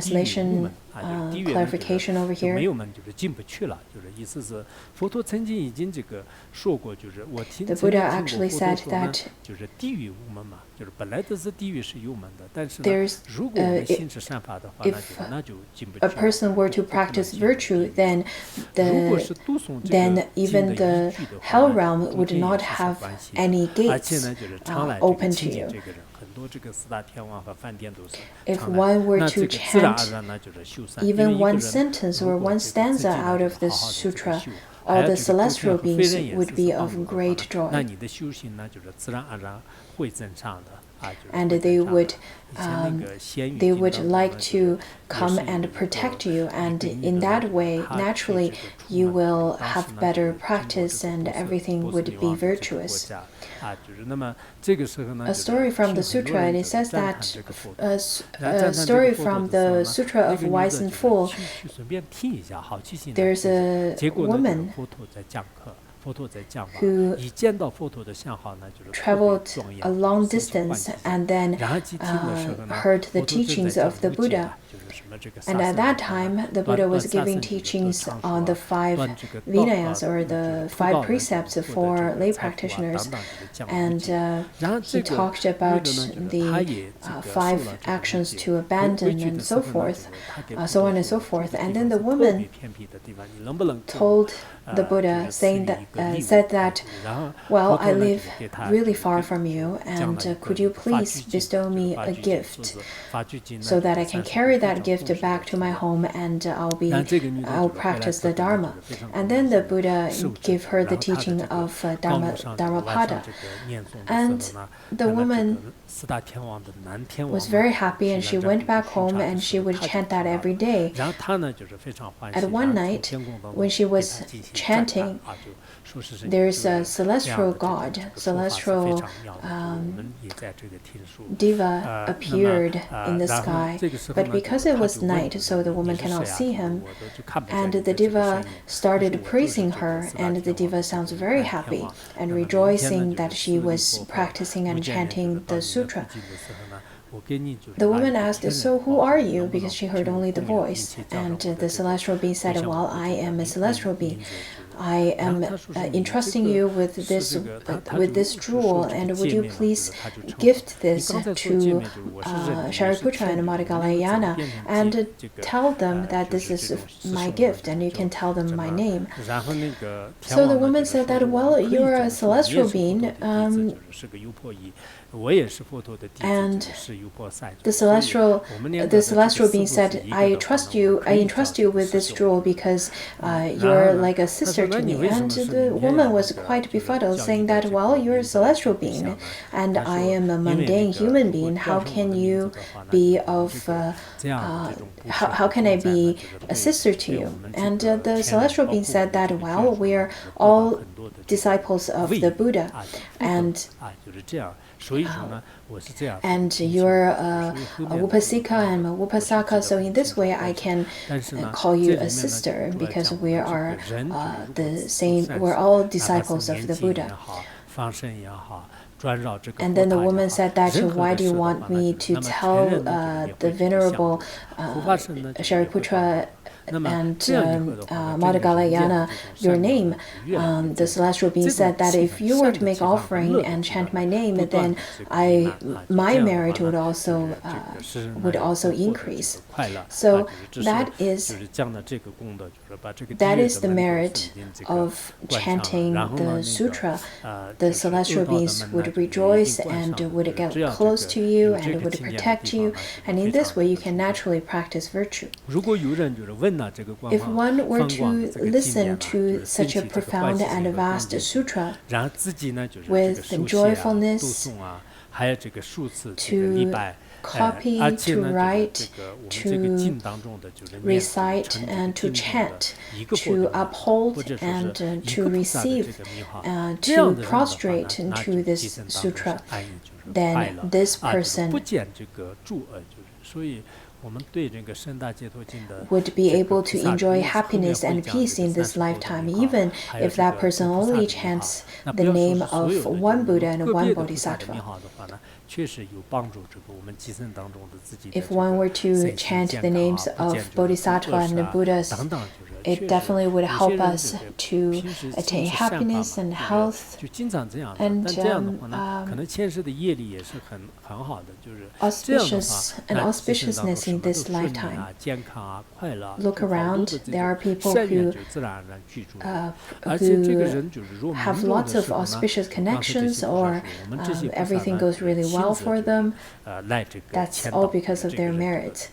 translation clarification over here. 没有门就是进不去了，就是意思是佛陀曾经已经这个说过，就是我听 The Buddha actually said 说呢 that 就是地狱无门嘛，就是本来都是地狱是有门的，但是呢 there's 如果我们心持善法的话，那就进不去 a person were to practice virtue, then even the hell realm would not have any gates open to you. if one were to chant even one sentence or one stanza out of this sutra, all the celestial beings would be of great joy. And they would like to come and protect you, and in that way, naturally, you will have better practice and everything would be virtuous. A story from the sutra, it says that a story from the Sutra of Wise and Fool, there's a woman who traveled a long distance and then heard the teachings of the Buddha. And at that time, the Buddha was giving teachings on the 5 Vinayas, or the 5 precepts for lay practitioners. And he talked about the 5 actions to abandon and so forth, so on and so forth. And then the woman told the Buddha, said that, well, I live really far from you, and could you please bestow me a gift so that I can carry that gift back to my home and I'll practice the Dharma. And then the Buddha gave her the teaching of Dharmapada. And the woman was very happy, and she went back home and she would chant that every day. At one night, when she was chanting, there's a celestial god, celestial diva appeared in the sky, but because it was night, so the woman cannot see him, and the diva started praising her, and the diva sounds very happy and rejoicing that she was practicing and chanting the sutra. The woman asked, so who are you? Because she heard only the voice. And the celestial being said, well, I am a celestial being. I am entrusting you with this jewel, and would you please gift this to Shariputra and Madhgalayana and tell them that this is my gift, and you can tell them my name. So the woman said that, well, you're a celestial being, and the celestial being said, I entrust you with this jewel because you're like a sister to me. And the woman was quite befuddled, saying that, well, you're a celestial being and I am a mundane human being. How can you be how can I be a sister to you? And the celestial being said that, well, we're all disciples of the Buddha, and you're a Upasika and a Upasaka, so in this way I can call you a sister, because we are the same, we're all disciples of the Buddha. And then the woman said that, why do you want me to tell the venerable Shariputra and Madhgalayana your name? The celestial being said that if you were to make offering and chant my name, then my merit would also increase. So that is the merit of chanting the sutra. The celestial beings would rejoice and would get close to you and would protect you, and in this way you can naturally practice virtue. If one were to listen to such a profound and vast sutra with joyfulness, to copy, to write, to recite, and to chant, to uphold, and to receive, to prostrate to this sutra, then this person would be able to enjoy happiness and peace in this lifetime, even if that person only chants the name of one Buddha and one bodhisattva. If one were to chant the names of bodhisattva and Buddhas, it definitely would help us to attain happiness and health. And auspiciousness in this lifetime. Look around, there are people who have lots of auspicious connections, or everything goes really well for them. That's all because of their merit.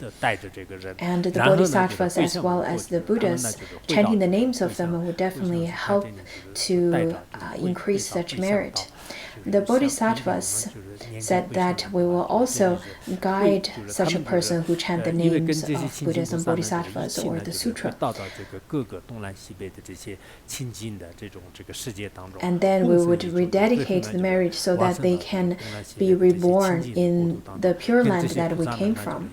And the bodhisattvas as well as the Buddhas, chanting the names of them would definitely help to increase such merit. The bodhisattvas said that we will also guide such a person who chant the names of Buddhism, bodhisattvas, or the Sutra. And then we would rededicate the merit so that they can be reborn in the Pure Land that we came from.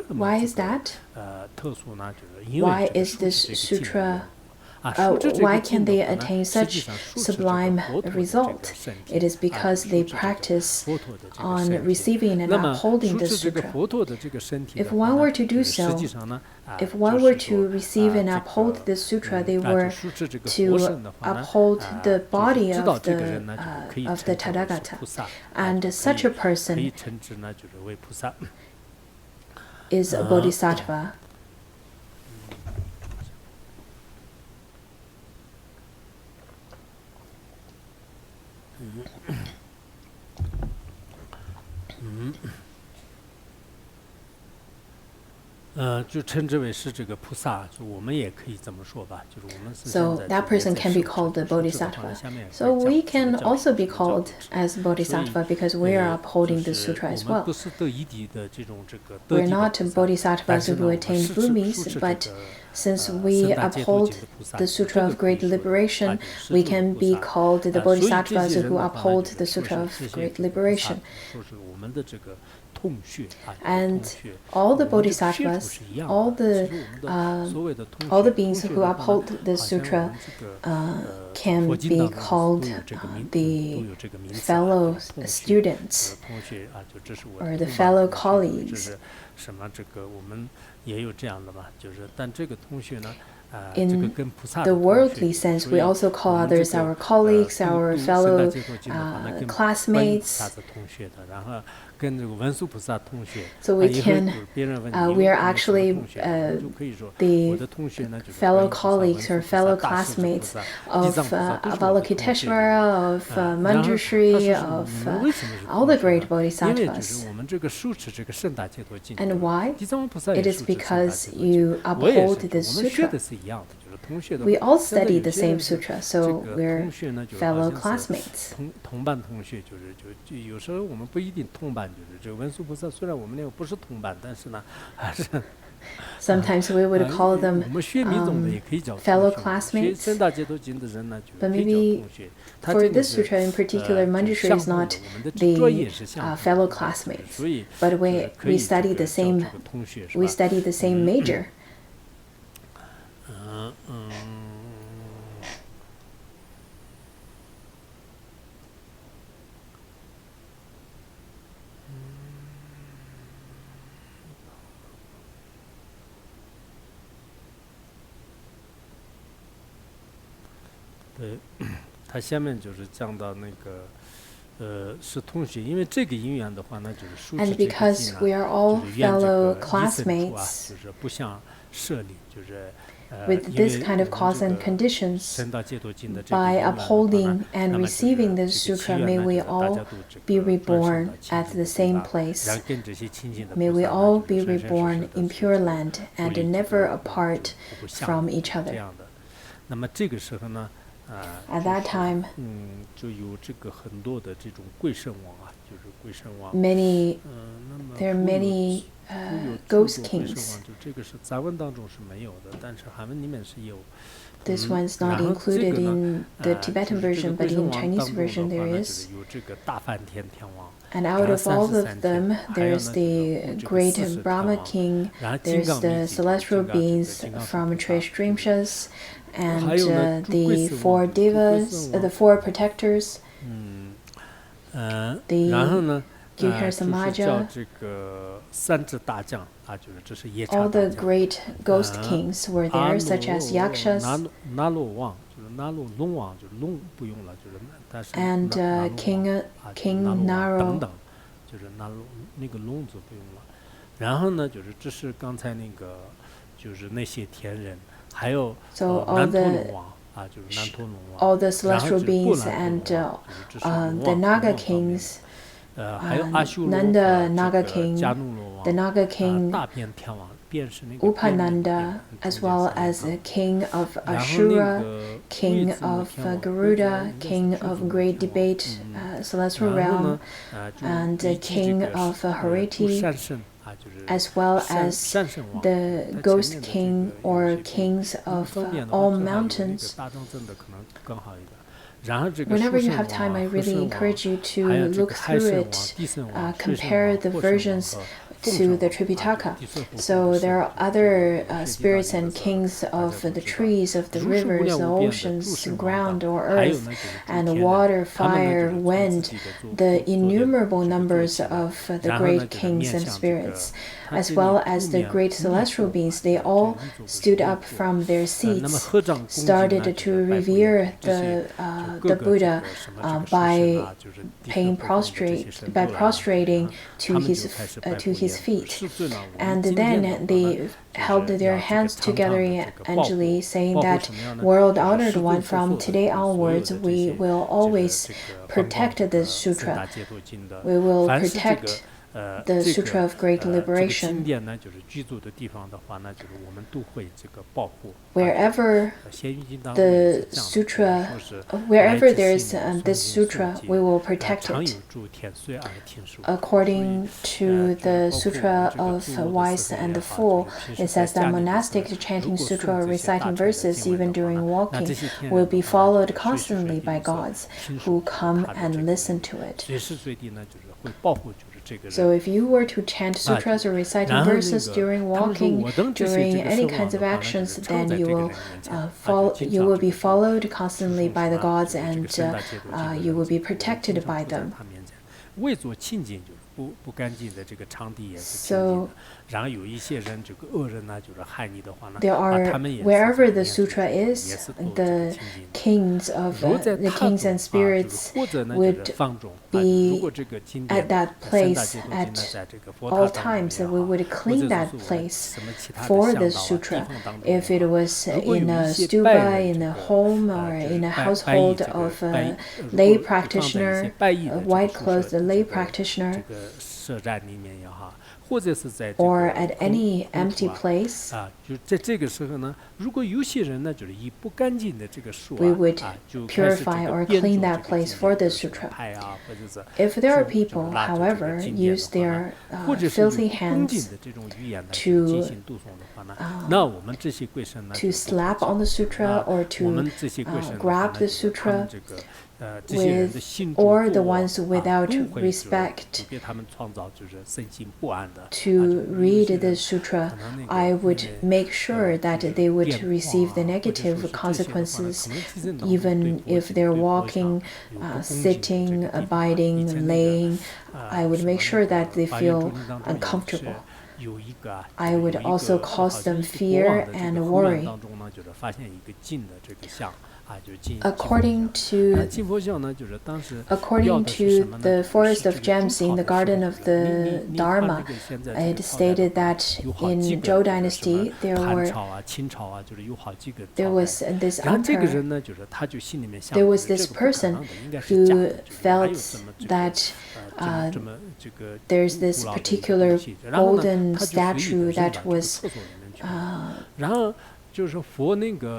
Why is that? Why is this sutra? Why can they attain such sublime result? It is because they practice on receiving and upholding the sutra. If one were to do so, if one were to receive and uphold the sutra, they were to uphold the body of the Tathagata. And such a person is a bodhisattva. So that person can be called a bodhisattva. So we can also be called as bodhisattva because we are upholding the sutra as well. We're not bodhisattvas who attain bhumis, but since we uphold the Sutra of Great Liberation, we can be called the bodhisattvas who uphold the Sutra of Great Liberation. And all the bodhisattvas, all the beings who uphold the sutra can be called the fellow students or the fellow colleagues. In the worldly sense, we also call others our colleagues, our fellow classmates. So we are actually the fellow colleagues or fellow classmates of Avalokiteshvara, of Manjushri, of all the great bodhisattvas. And why? It is because you uphold the sutra. We all study the same sutra, so we're fellow classmates. Sometimes we would call them fellow classmates, but maybe for this sutra in particular, Manjushri is not the fellow classmates, but we study the same major. And because we are all fellow classmates, with this kind of cause and conditions, by upholding and receiving this sutra, may we all be reborn at the same place. May we all be reborn in Pure Land and never apart from each other. At that time, there are many ghost kings. This one's not included in the Tibetan version, but in Chinese version there is. And out of all of them, there's the great Brahma king, there's the celestial beings from Trishrimshas, and the four devas, the four protectors. 然后呢，就是叫这个三智大将啊，就是这是夜叉 all 大 the 将。 great ghost kings were there, such as yakshas 那罗王就是那罗龙王，就是龙不用了，就是但是 and King Naro 等等，就是那个龙字不用了。然后呢，就是这是刚才那个就是那些天人，还有南陀龙王啊，就是南陀龙王。all the celestial beings and the Naga kings. 还有阿修罗 Nanda Naga 迦 King, 努罗王 the Naga King 大变天王，便是那个 Upananda, as well as the King of Ashura, King of Garuda, King of Great Debate, Celestial Realm, and the King of Hariti, as well as the Ghost King or Kings of all mountains. Whenever you have time, I really encourage you to look through it, compare the versions to the Tripitaka. So there are other spirits and kings of the trees, of the rivers, the oceans, ground or earth, and water, fire, wind, the innumerable numbers of the great kings and spirits, as well as the great celestial beings. They all stood up from their seats, started to revere the Buddha by prostrating to his feet, and then they held their hands together in Anjali, saying that, "World honored one, from today onwards we will always protect this sutra. We will protect the Sutra of Great Liberation. Wherever the sutra, wherever there is this sutra, we will protect it." According to the Sutra of Wise and the Fool, it says that monastic chanting sutra or reciting verses even during walking will be followed constantly by gods who come and listen to it. So if you were to chant sutras or reciting verses during walking, during any kinds of actions, then you will be followed constantly by the gods, and you will be protected by them. So there are, wherever the sutra is, the kings and spirits would be at that place at all times, and we would clean that place for the sutra. If it was in a stupa, in a home, or in a household of a lay practitioner, a white-clothed lay practitioner, or at any empty place, we would purify or clean that place for the sutra. If there are people, however, use their filthy hands to slap on the sutra or to grab the sutra or the ones without respect to read the sutra, I would make sure that they would receive the negative consequences, even if they're walking, sitting, abiding, laying. I would make sure that they feel uncomfortable. I would also cause them fear and worry. According to the forest of gems in the garden of the Dharma, it stated that in Zhou dynasty there was this emperor, there was this person who felt that there's this particular golden statue that was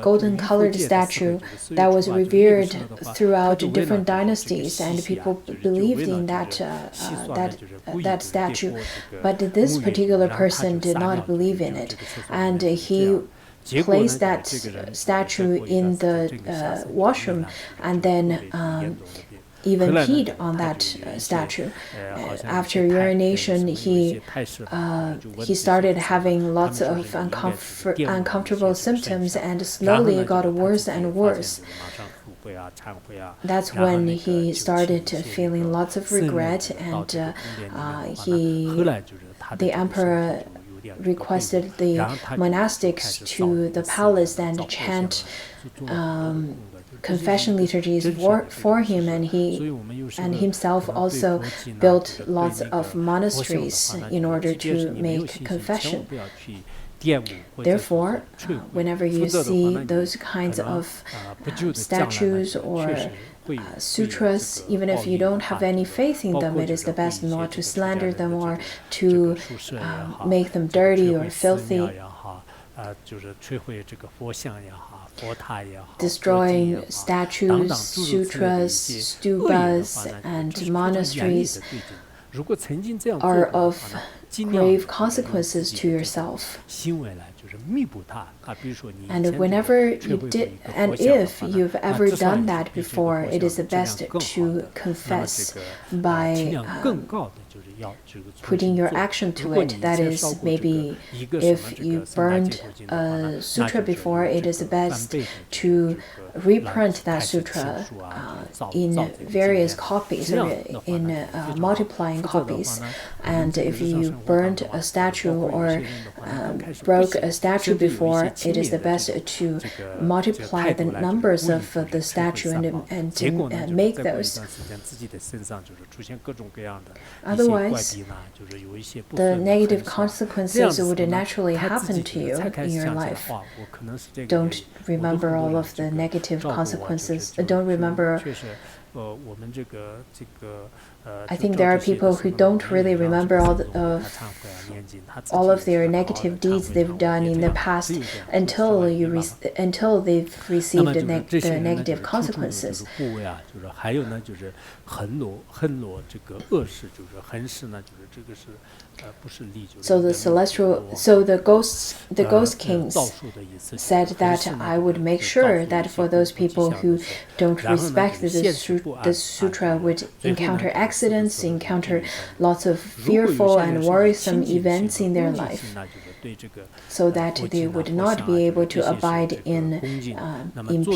golden colored statue that was revered throughout different dynasties, and people believed in that statue. But this particular person did not believe in it, and he placed that statue in the washroom and then even peed on that statue. After urination, he started having lots of uncomfortable symptoms, and slowly it got worse and worse. that's when he started feeling lots of regret, and the emperor requested the monastics to the palace and chant confession liturgies for him, and he himself also built lots of monasteries in order to make confession. Therefore, whenever you see those kinds of statues or sutras, even if you don't have any faith in them, it is the best not to slander them or to make them dirty or filthy. Destroying statues, sutras, stupas, and monasteries are of grave consequences to yourself. And whenever you did, and if you've ever done that before, it is the best to confess by putting your action to it. That is, maybe if you burned a sutra before, it is best to reprint that sutra in various copies or in multiplying copies. And if you burned a statue or broke a statue before, it is the best to multiply the numbers of the statue and make those. Otherwise, the negative consequences would naturally happen to you in your life. Don't remember all of the negative consequences. Don't remember. I think there are people who don't really remember all of their negative deeds they've done in the past until they've received the negative consequences. So the ghost kings said that I would make sure that for those people who don't respect the sutra would encounter accidents, encounter lots of fearful and worrisome events in their life, so that they would not be able to abide in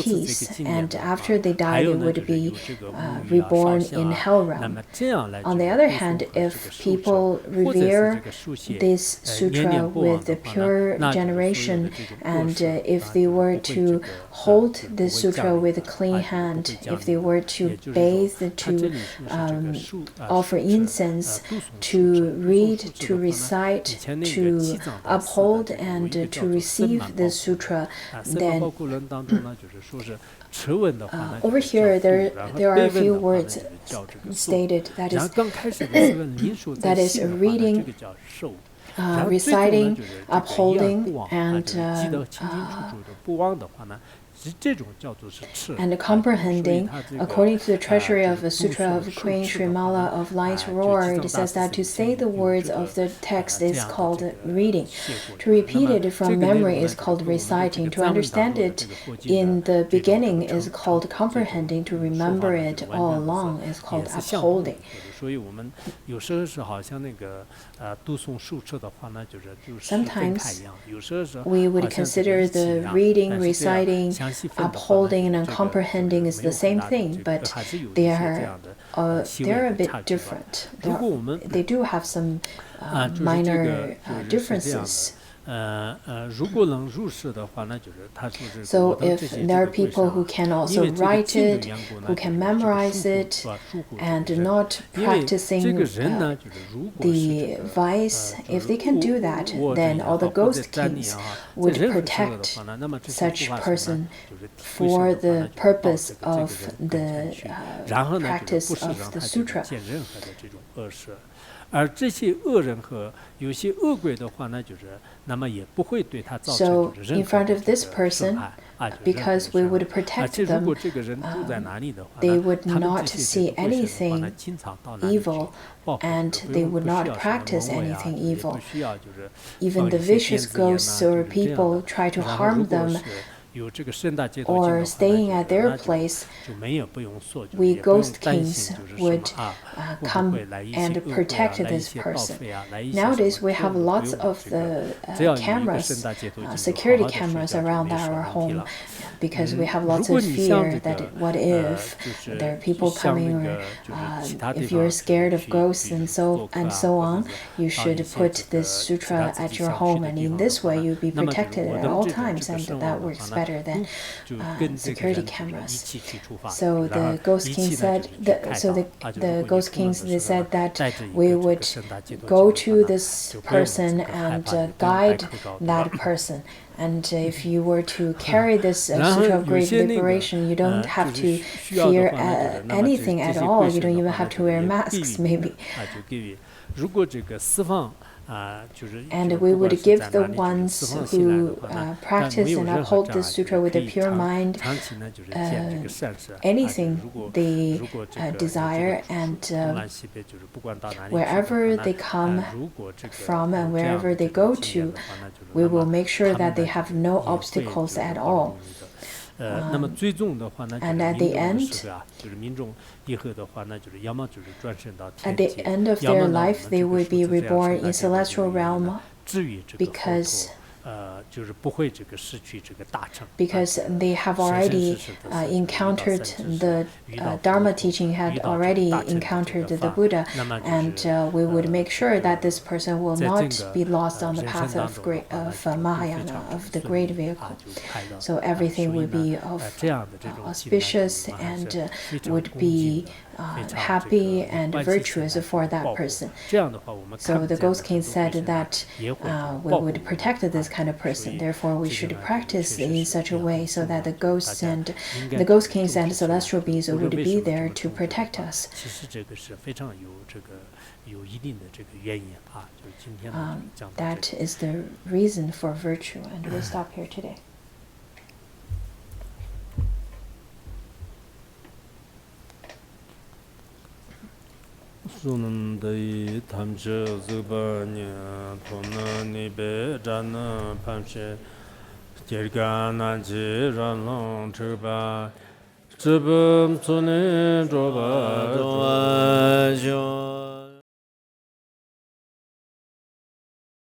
peace, and after they die they would be reborn in hell realm. On the other hand, if people revere this sutra with the pure generation, and if they were to hold this sutra with a clean hand, if they were to bathe, to offer incense, to read, to recite, to uphold, and to receive the sutra, then over here there are a few words stated, that is reading, reciting, upholding, and comprehending. According to the treasury of the Sutra of Queen Srimala of Lion's Roar, it says that to say the words of the text is called reading. To repeat it from memory is called reciting. To understand it in the beginning is called comprehending. To remember it all along is called upholding. Sometimes we would consider the reading, reciting, upholding, and comprehending is the same thing, but they're a bit different. They do have some minor differences. So if there are people who can also write it, who can memorize it, and not practicing the vice, if they can do that, then all the ghost kings would protect such person for the purpose of the practice of the sutra. So in front of this person, because we would protect them, they would not see anything evil, and they would not practice anything evil. Even the vicious ghosts or people try to harm them, or staying at their place, we ghost kings would come and protect this person. Nowadays, we have lots of the cameras, security cameras around our home, because we have lots of fear that what if there are people coming, or if you're scared of ghosts and so on, you should put this sutra at your home, and in this way you'll be protected at all times, and that works better than security cameras. So the Ghost King said, the Ghost Kings, they said that we would go to this person and guide that person. And if you were to carry this Sutra of Great Liberation, you don't have to fear anything at all. You don't even have to wear masks, maybe. And we would give the ones who practice and uphold the sutra with a pure mind anything they desire, and wherever they come from and wherever they go to, we will make sure that they have no obstacles at all. And at the end of their life, they will be reborn in celestial realm, because they have already encountered the Dharma teaching, had already encountered the Buddha, and we would make sure that this person will not be lost on the path of Mahayana, of the great vehicle. So everything would be auspicious and would be happy and virtuous for that person. So the Ghost King said that we would protect this kind of person. Therefore, we should practice in such a way so that the ghosts and the Ghost Kings and celestial beings would be there to protect us. That is the reason for virtue, and we'll stop here today. Sunandai tamche zubanya tona nibe jana pamshe jergana je ranlong chirba chibum tsune droba